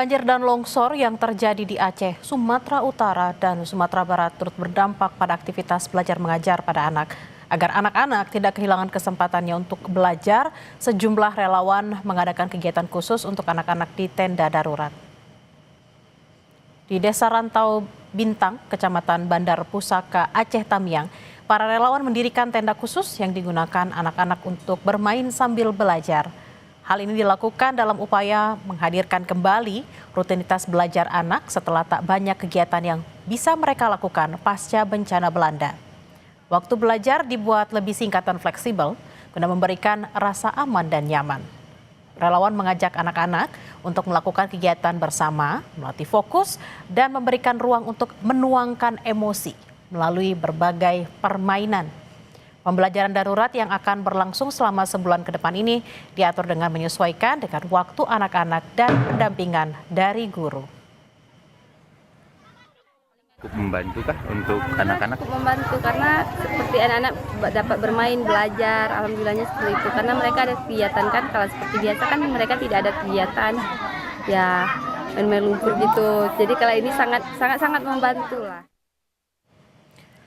Banjir dan longsor yang terjadi di Aceh, Sumatera Utara, dan Sumatera Barat turut berdampak pada aktivitas belajar mengajar pada anak. Agar anak-anak tidak kehilangan kesempatannya untuk belajar, sejumlah relawan mengadakan kegiatan khusus untuk anak-anak di tenda darurat. Di Desa Rantau Bintang, Kecamatan Bandar Pusaka, Aceh Tamiang, para relawan mendirikan tenda khusus yang digunakan anak-anak untuk bermain sambil belajar. Hal ini dilakukan dalam upaya menghadirkan kembali rutinitas belajar anak setelah tak banyak kegiatan yang bisa mereka lakukan pasca bencana Belanda. Waktu belajar dibuat lebih singkat dan fleksibel guna memberikan rasa aman dan nyaman. Relawan mengajak anak-anak untuk melakukan kegiatan bersama, melatih fokus, dan memberikan ruang untuk menuangkan emosi melalui berbagai permainan. Pembelajaran darurat yang akan berlangsung selama sebulan ke depan ini diatur dengan menyesuaikan dengan waktu anak-anak dan pendampingan dari guru. Cukup membantu kah untuk anak-anak? Cukup membantu karena seperti anak-anak dapat bermain, belajar, alhamdulillahnya seperti itu. Karena mereka ada kegiatan kan, kalau seperti biasa kan mereka tidak ada kegiatan, ya main-main lumpur gitu. Jadi kalau ini sangat membantu lah.